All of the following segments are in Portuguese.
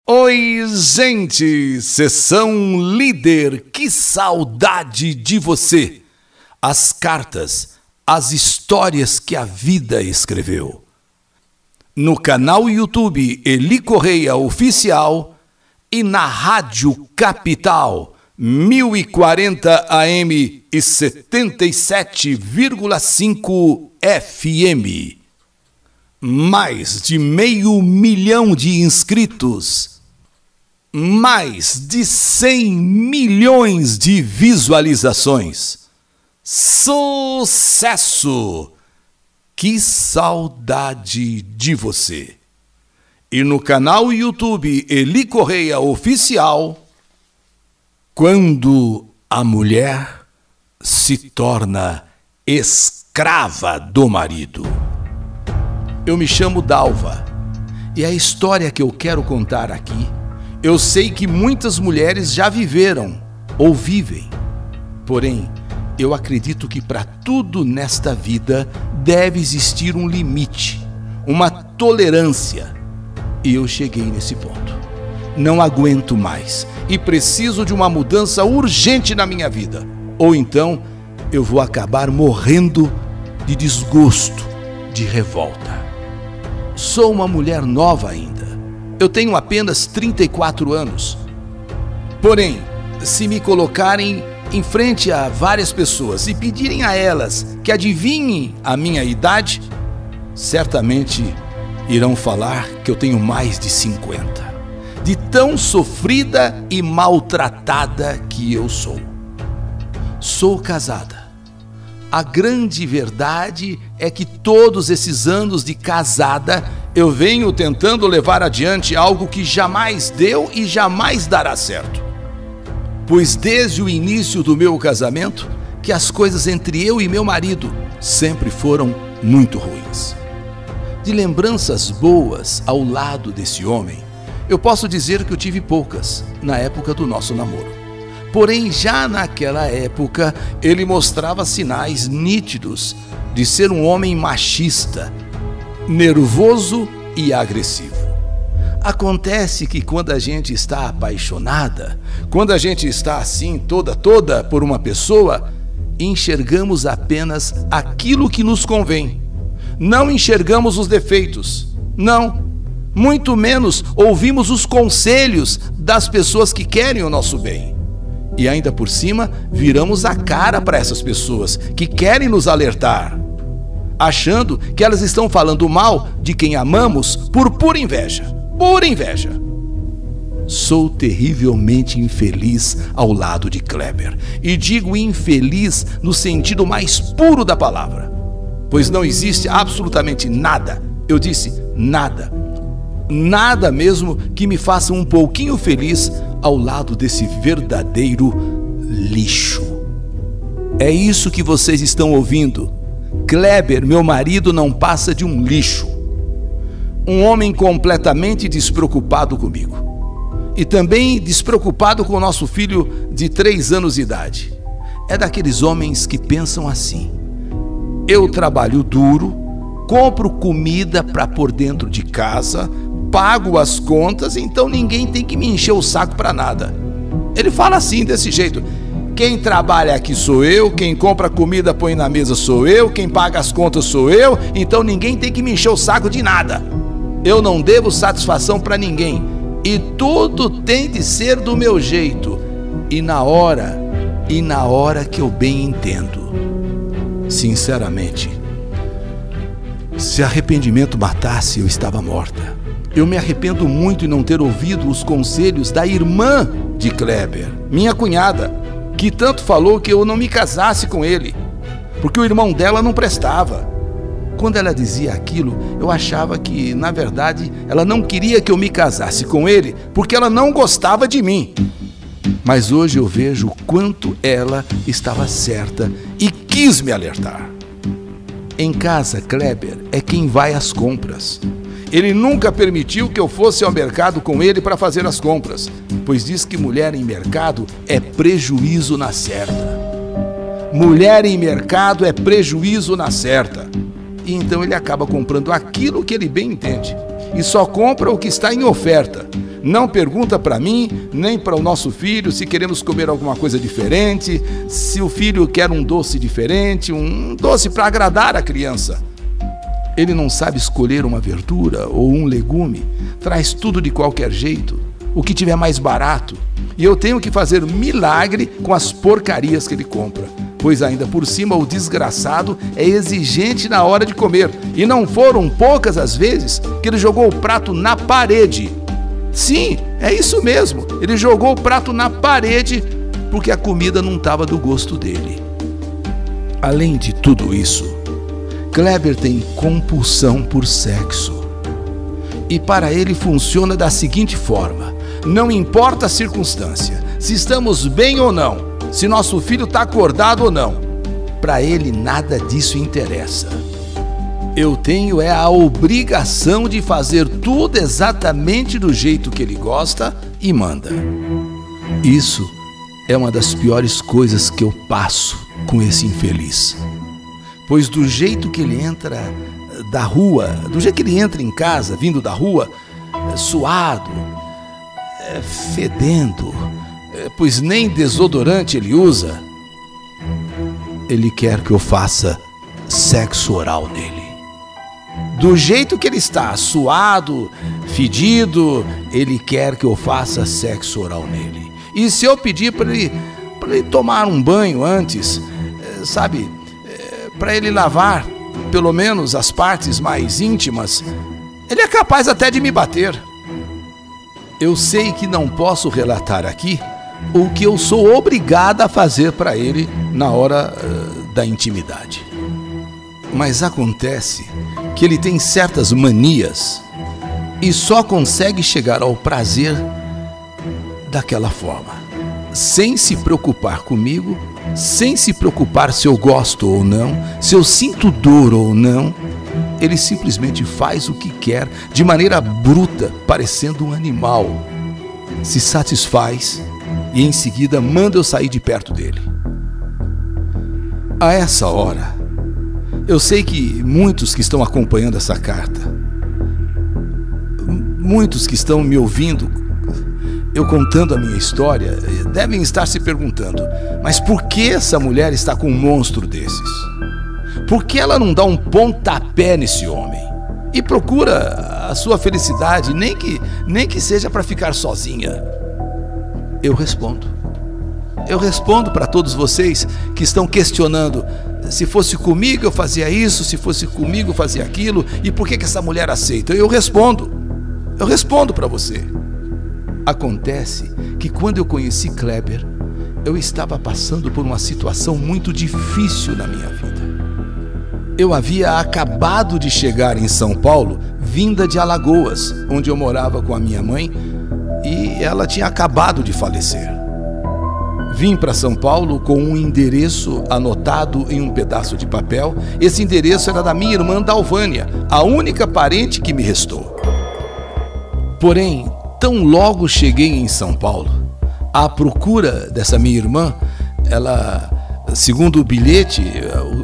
Oi, gente! Sessão Líder, que saudade de você! As cartas, as histórias que a vida escreveu. No canal YouTube Eli Correia Oficial e na Rádio Capital 1040 AM e 77,5 FM. Mais de 500 mil de inscritos. Mais de 100 milhões de visualizações. Sucesso! Que saudade de você! E no canal YouTube Eli Correia Oficial, quando a mulher se torna escrava do marido. Eu me chamo Dalva e a história que eu quero contar aqui, eu sei que muitas mulheres já viveram ou vivem. Porém, eu acredito que para tudo nesta vida deve existir um limite, uma tolerância. E eu cheguei nesse ponto. Não aguento mais e preciso de uma mudança urgente na minha vida. Ou então eu vou acabar morrendo de desgosto, de revolta. Sou uma mulher nova ainda. Eu tenho apenas 34 anos. Porém, se me colocarem em frente a várias pessoas e pedirem a elas que adivinhem a minha idade, certamente irão falar que eu tenho mais de 50. De tão sofrida e maltratada que eu sou. Sou casada. A grande verdade é que todos esses anos de casada eu venho tentando levar adiante algo que jamais deu e jamais dará certo. Pois desde o início do meu casamento, que as coisas entre eu e meu marido sempre foram muito ruins. De lembranças boas ao lado desse homem, eu posso dizer que eu tive poucas na época do nosso namoro. Porém, já naquela época, ele mostrava sinais nítidos de ser um homem machista, nervoso e agressivo. Acontece que quando a gente está apaixonada, quando a gente está assim toda por uma pessoa, enxergamos apenas aquilo que nos convém. Não enxergamos os defeitos. Não. Muito menos ouvimos os conselhos das pessoas que querem o nosso bem. E ainda por cima, viramos a cara para essas pessoas que querem nos alertar, achando que elas estão falando mal de quem amamos por pura inveja. Pura inveja. Sou terrivelmente infeliz ao lado de Kleber. E digo infeliz no sentido mais puro da palavra. Pois não existe absolutamente nada, eu disse nada, nada mesmo que me faça um pouquinho feliz ao lado desse verdadeiro lixo. É isso que vocês estão ouvindo. Kleber, meu marido, não passa de um lixo. Um homem completamente despreocupado comigo. E também despreocupado com o nosso filho de 3 anos de idade. É daqueles homens que pensam assim: eu trabalho duro, compro comida para pôr dentro de casa, pago as contas, então ninguém tem que me encher o saco para nada. Ele fala assim, desse jeito: quem trabalha aqui sou eu, quem compra comida põe na mesa sou eu, quem paga as contas sou eu, então ninguém tem que me encher o saco de nada. Eu não devo satisfação para ninguém e tudo tem de ser do meu jeito e na hora que eu bem entendo. Sinceramente, se arrependimento matasse, eu estava morta. Eu me arrependo muito em não ter ouvido os conselhos da irmã de Kleber, minha cunhada, que tanto falou que eu não me casasse com ele, porque o irmão dela não prestava. Quando ela dizia aquilo, eu achava que, na verdade, ela não queria que eu me casasse com ele, porque ela não gostava de mim. Mas hoje eu vejo o quanto ela estava certa e quis me alertar. Em casa, Kleber é quem vai às compras. Ele nunca permitiu que eu fosse ao mercado com ele para fazer as compras, pois diz que mulher em mercado é prejuízo na certa. Mulher em mercado é prejuízo na certa. E então ele acaba comprando aquilo que ele bem entende. E só compra o que está em oferta. Não pergunta para mim, nem para o nosso filho, se queremos comer alguma coisa diferente, se o filho quer um doce diferente, um doce para agradar a criança. Ele não sabe escolher uma verdura ou um legume, traz tudo de qualquer jeito, o que tiver mais barato. E eu tenho que fazer milagre com as porcarias que ele compra, pois ainda por cima o desgraçado é exigente na hora de comer. E não foram poucas as vezes que ele jogou o prato na parede. Sim, é isso mesmo, ele jogou o prato na parede porque a comida não estava do gosto dele. Além de tudo isso, Kleber tem compulsão por sexo. E para ele funciona da seguinte forma: não importa a circunstância, se estamos bem ou não, se nosso filho está acordado ou não, para ele nada disso interessa. Eu tenho a obrigação de fazer tudo exatamente do jeito que ele gosta e manda. Isso é uma das piores coisas que eu passo com esse infeliz. Pois do jeito que ele entra da rua, do jeito que ele entra em casa, vindo da rua, suado, fedendo, pois nem desodorante ele usa, ele quer que eu faça sexo oral nele. Do jeito que ele está, suado, fedido, ele quer que eu faça sexo oral nele. E se eu pedir para ele tomar um banho antes, sabe, para ele lavar pelo menos as partes mais íntimas, ele é capaz até de me bater. Eu sei que não posso relatar aqui o que eu sou obrigada a fazer para ele na hora da intimidade. Mas acontece que ele tem certas manias e só consegue chegar ao prazer daquela forma, sem se preocupar comigo, sem se preocupar se eu gosto ou não, se eu sinto dor ou não. Ele simplesmente faz o que quer, de maneira bruta, parecendo um animal. Se satisfaz e em seguida manda eu sair de perto dele. A essa hora, eu sei que muitos que estão acompanhando essa carta, muitos que estão me ouvindo, eu contando a minha história, devem estar se perguntando: mas por que essa mulher está com um monstro desses? Por que ela não dá um pontapé nesse homem e procura a sua felicidade, nem que seja para ficar sozinha? Eu respondo para todos vocês que estão questionando: se fosse comigo eu fazia isso, se fosse comigo eu fazia aquilo, e por que essa mulher aceita? Eu respondo para você. Acontece que quando eu conheci Kleber, eu estava passando por uma situação muito difícil na minha vida. Eu havia acabado de chegar em São Paulo, vinda de Alagoas, onde eu morava com a minha mãe, e ela tinha acabado de falecer. Vim para São Paulo com um endereço anotado em um pedaço de papel. Esse endereço era da minha irmã Dalvânia, a única parente que me restou. Porém, tão logo cheguei em São Paulo, à procura dessa minha irmã, ela, segundo o bilhete,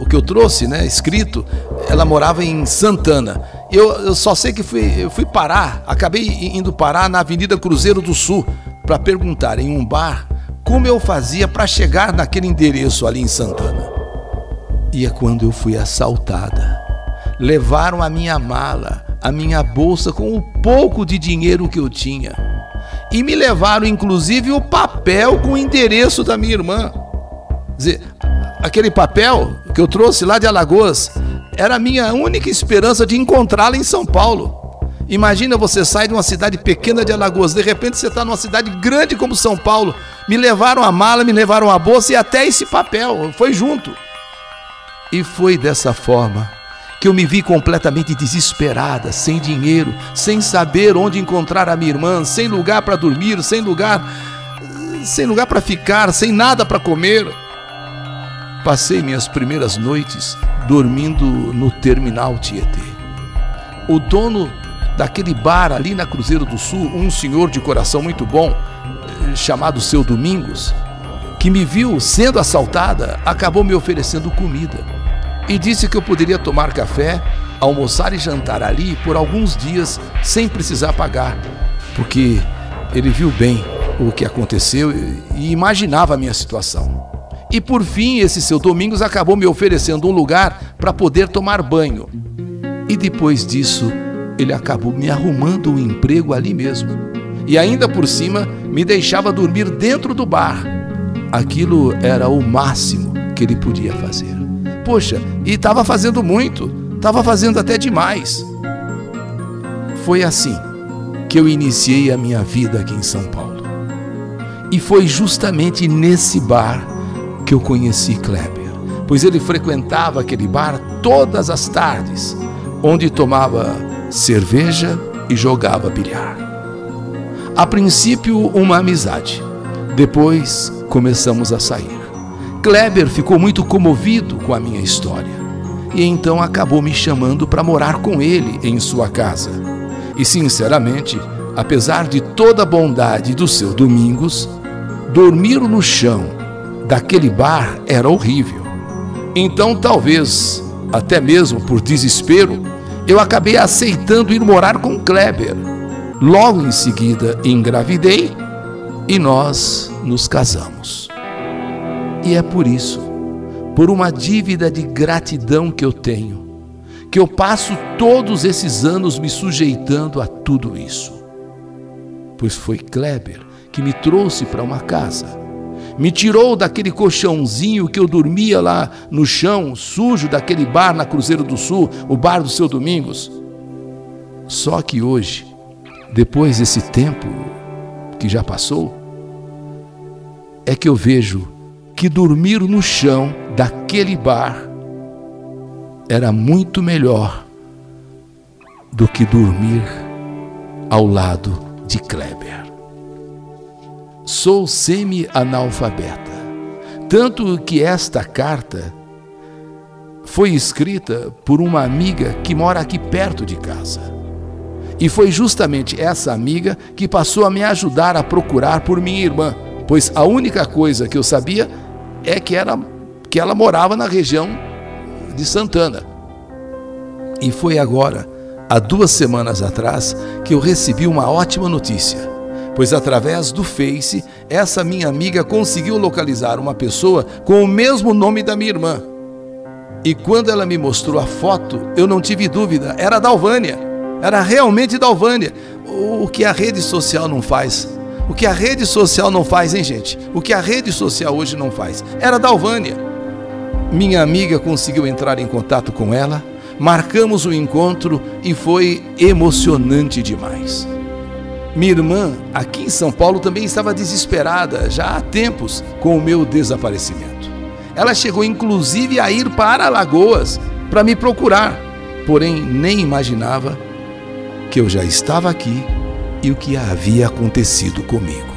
o que eu trouxe, né, escrito, ela morava em Santana. Eu só sei que fui parar, acabei indo parar na Avenida Cruzeiro do Sul para perguntar em um bar como eu fazia para chegar naquele endereço ali em Santana. E é quando eu fui assaltada. Levaram a minha mala, a minha bolsa com o pouco de dinheiro que eu tinha. E me levaram inclusive o papel com o endereço da minha irmã. Quer dizer, aquele papel que eu trouxe lá de Alagoas era a minha única esperança de encontrá-la em São Paulo. Imagina, você sai de uma cidade pequena de Alagoas, de repente você está numa cidade grande como São Paulo. Me levaram a mala, me levaram a bolsa e até esse papel, foi junto. E foi dessa forma que eu me vi completamente desesperada, sem dinheiro, sem saber onde encontrar a minha irmã, sem lugar para dormir, sem lugar para ficar, sem nada para comer. Passei minhas primeiras noites dormindo no terminal Tietê. O dono daquele bar ali na Cruzeiro do Sul, um senhor de coração muito bom, chamado Seu Domingos, que me viu sendo assaltada, acabou me oferecendo comida e disse que eu poderia tomar café, almoçar e jantar ali por alguns dias sem precisar pagar, porque Ele viu bem o que aconteceu e imaginava a minha situação. E por fim, esse seu Domingos acabou me oferecendo um lugar para poder tomar banho. E depois disso, ele acabou me arrumando um emprego ali mesmo. E ainda por cima, me deixava dormir dentro do bar. Aquilo era o máximo que ele podia fazer. Poxa, e estava fazendo muito, estava fazendo até demais. Foi assim que eu iniciei a minha vida aqui em São Paulo. E foi justamente nesse bar que eu conheci Kleber, pois ele frequentava aquele bar todas as tardes, onde tomava cerveja e jogava bilhar. A princípio, uma amizade. Depois, começamos a sair. Kleber ficou muito comovido com a minha história e então acabou me chamando para morar com ele em sua casa. E sinceramente, apesar de toda a bondade do seu Domingos, dormir no chão daquele bar era horrível. Então, talvez, até mesmo por desespero, eu acabei aceitando ir morar com Kleber. Logo em seguida, engravidei e nós nos casamos. E é por isso, por uma dívida de gratidão que eu tenho, que eu passo todos esses anos me sujeitando a tudo isso. Pois foi Kleber que me trouxe para uma casa, me tirou daquele colchãozinho que eu dormia lá no chão, sujo daquele bar na Cruzeiro do Sul, o bar do seu Domingos. Só que hoje, depois desse tempo que já passou, é que eu vejo que dormir no chão daquele bar era muito melhor do que dormir ao lado de Kleber. Sou semi-analfabeta, tanto que esta carta foi escrita por uma amiga que mora aqui perto de casa. E foi justamente essa amiga que passou a me ajudar a procurar por minha irmã, pois a única coisa que eu sabia é que ela morava na região de Santana. E foi agora, há 2 semanas atrás, que eu recebi uma ótima notícia, pois através do Face, essa minha amiga conseguiu localizar uma pessoa com o mesmo nome da minha irmã. E quando ela me mostrou a foto, eu não tive dúvida, era Dalvânia, era realmente Dalvânia. O que a rede social não faz? O que a rede social não faz, hein, gente? O que a rede social hoje não faz? Era Dalvânia. Minha amiga conseguiu entrar em contato com ela, marcamos o encontro e foi emocionante demais. Minha irmã, aqui em São Paulo, também estava desesperada, já há tempos, com o meu desaparecimento. Ela chegou inclusive a ir para Alagoas para me procurar, porém nem imaginava que eu já estava aqui e o que havia acontecido comigo.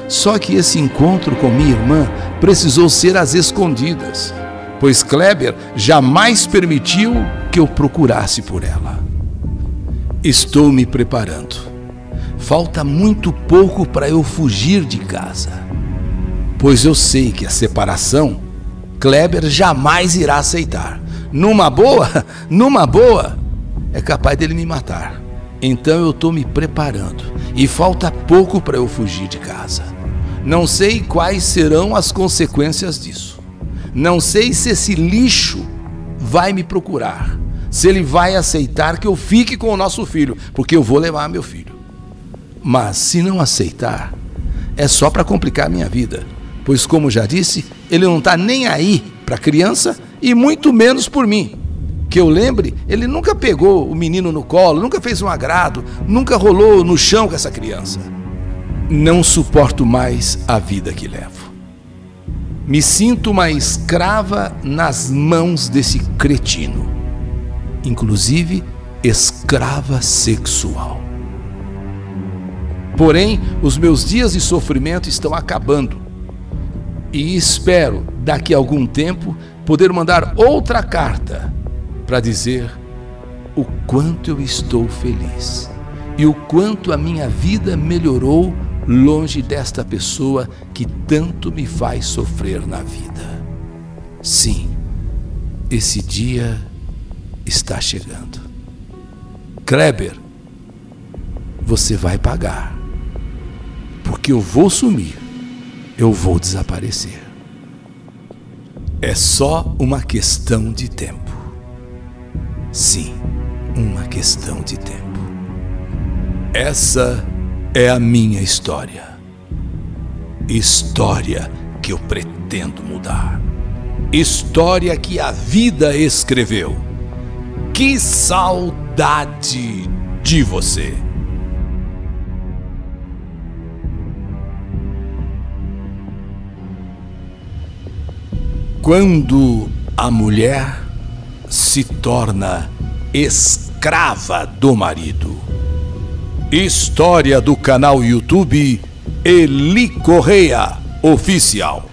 Só que esse encontro com minha irmã precisou ser às escondidas, pois Kleber jamais permitiu que eu procurasse por ela. Estou me preparando. Falta muito pouco para eu fugir de casa, pois eu sei que a separação Kleber jamais irá aceitar. Numa boa, é capaz dele me matar. Então eu estou me preparando e falta pouco para eu fugir de casa. Não sei quais serão as consequências disso. Não sei se esse lixo vai me procurar, se ele vai aceitar que eu fique com o nosso filho, porque eu vou levar meu filho. Mas se não aceitar, é só para complicar a minha vida, pois como já disse, ele não está nem aí para a criança e muito menos por mim. Que eu lembre, ele nunca pegou o menino no colo, nunca fez um agrado, nunca rolou no chão com essa criança. Não suporto mais a vida que levo. Me sinto uma escrava nas mãos desse cretino, inclusive escrava sexual. Porém, os meus dias de sofrimento estão acabando e espero, daqui a algum tempo, poder mandar outra carta para dizer o quanto eu estou feliz e o quanto a minha vida melhorou longe desta pessoa que tanto me faz sofrer na vida. Sim, esse dia está chegando. Kleber, você vai pagar. porque eu vou sumir, eu vou desaparecer. É só uma questão de tempo. Sim, uma questão de tempo. Essa é a minha história. História que eu pretendo mudar. História que a vida escreveu. Que saudade de você! Quando a mulher se torna escrava do marido. História do canal YouTube Eli Correia Oficial.